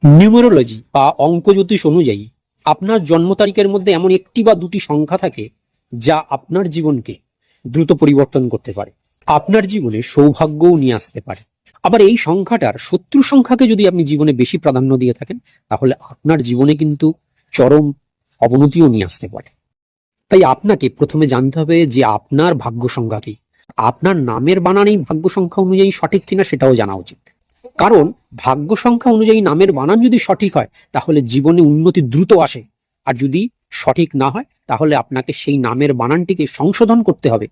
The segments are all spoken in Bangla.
নিউমেরোলজি বা অঙ্ক জ্যোতিষ অনুযায়ী আপনার জন্ম তারিখের মধ্যে এমন একটি বা দুটি সংখ্যা থাকে যা আপনার জীবনকে দ্রুত পরিবর্তন করতে পারে, আপনার জীবনে সৌভাগ্যও নিয়ে আসতে পারে। আবার এই সংখ্যাটার শত্রু সংখ্যাকে যদি আপনি জীবনে বেশি প্রাধান্য দিয়ে থাকেন, তাহলে আপনার জীবনে কিন্তু চরম অবনতিও নিয়ে আসতে পারে। তাই আপনাকে প্রথমে জানতে হবে যে আপনার ভাগ্য সংখ্যা কি। আপনার নামের বানানই ভাগ্য সংখ্যা অনুযায়ী সঠিক কিনা সেটাও জানা উচিত। কারণ ভাগ্য সংখ্যা অনুযায়ী নামের বানান যদি সঠিক হয়, তাহলে জীবনে উন্নতি দ্রুত আসে। আর যদি সঠিক না হয়, তাহলে আপনাকে সেই নামের বানানটিকে সংশোধন করতে হবে।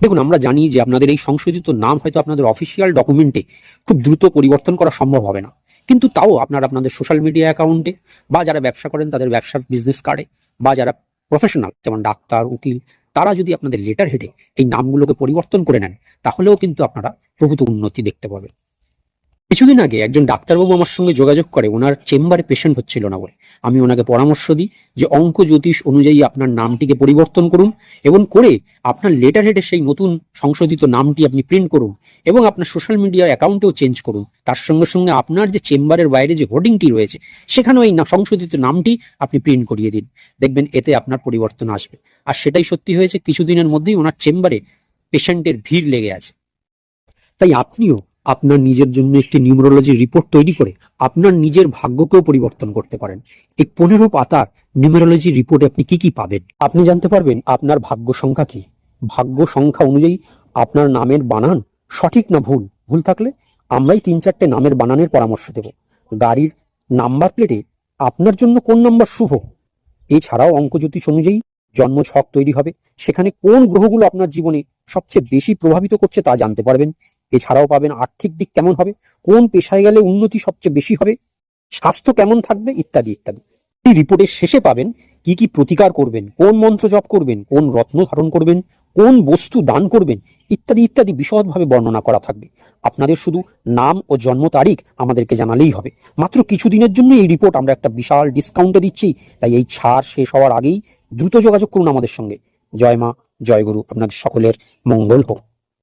দেখুন, আমরা জানি যে আপনাদের এই সংশোধিত নাম হয়তো আপনাদের অফিসিয়াল ডকুমেন্টে খুব দ্রুত পরিবর্তন করা সম্ভব হবে না, কিন্তু তাও আপনারা আপনাদের সোশ্যাল মিডিয়া অ্যাকাউন্টে, বা যারা ব্যবসা করেন তাদের ব্যবসার বিজনেস কার্ডে, বা যারা প্রফেশনাল যেমন ডাক্তার, উকিল, তারা যদি আপনাদের লেটার হেডে এই নামগুলোকে পরিবর্তন করে নেন, তাহলেও কিন্তু আপনারা প্রভূত উন্নতি দেখতে পাবেন। কিছুদিন আগে একজন ডাক্তারবাবু আমার সঙ্গে যোগাযোগ করে, ওনার চেম্বারে পেশেন্ট হচ্ছিল না বলে। আমি ওনাকে পরামর্শ দিই যে অঙ্ক জ্যোতিষ অনুযায়ী আপনার নামটিকে পরিবর্তন করুন, এবং করে আপনার লেটার হেডে সেই নতুন সংশোধিত নামটি আপনি প্রিন্ট করুন, এবং আপনার সোশ্যাল মিডিয়া অ্যাকাউন্টেও চেঞ্জ করুন। তার সঙ্গে সঙ্গে আপনার যে চেম্বারের বাইরে যে হোর্ডিংটি রয়েছে, সেখানেও এই সংশোধিত নামটি আপনি প্রিন্ট করিয়ে দিন। দেখবেন এতে আপনার পরিবর্তন আসবে। আর সেটাই সত্যি হয়েছে, কিছুদিনের মধ্যেই ওনার চেম্বারে পেশেন্টের ভিড় লেগে আছে। তাই আপনিও আপনার নিজের জন্য একটি নিউমেরোলজি রিপোর্ট তৈরি করে আপনার নিজের ভাগ্যকেও পরিবর্তন করতে পারেন। এই 15 পাতার নিউমেরোলজি রিপোর্টে আপনি কি কি পাবেন? আপনি জানতে পারবেন আপনার ভাগ্য সংখ্যা কি, ভাগ্য সংখ্যা অনুযায়ী আপনার নামের বানান সঠিক না ভুল, ভুল থাকলে আমরাই 3-4টে নামের বানানের পরামর্শ দেব। গাড়ির নাম্বার প্লেটে আপনার জন্য কোন নাম্বার শুভ। এছাড়াও অঙ্ক জ্যোতিষ অনুযায়ী জন্ম ছক তৈরি হবে, সেখানে কোন গ্রহগুলো আপনার জীবনে সবচেয়ে বেশি প্রভাবিত করছে তা জানতে পারবেন। এছাড়াও পাবেন আর্থিক দিক কেমন হবে, কোন পেশায় গেলে উন্নতি সবচেয়ে বেশি হবে, স্বাস্থ্য কেমন থাকবে, ইত্যাদি ইত্যাদি। এই রিপোর্টের শেষে পাবেন কি কি প্রতিকার করবেন, কোন মন্ত্র জপ করবেন, কোন রত্ন ধারণ করবেন, কোন বস্তু দান করবেন, ইত্যাদি ইত্যাদি বিশদভাবে বর্ণনা করা থাকবে। আপনাদের শুধু নাম ও জন্ম তারিখ আমাদেরকে জানালেই হবে। মাত্র কিছুদিনের জন্য এই রিপোর্ট আমরা একটা বিশাল ডিসকাউন্টে দিচ্ছি, তাই এই ছাড় শেষ হওয়ার আগেই দ্রুত যোগাযোগ করুন আমাদের সঙ্গে। জয় মা, জয় গুরু, আপনাদের সকলের মঙ্গল হোক।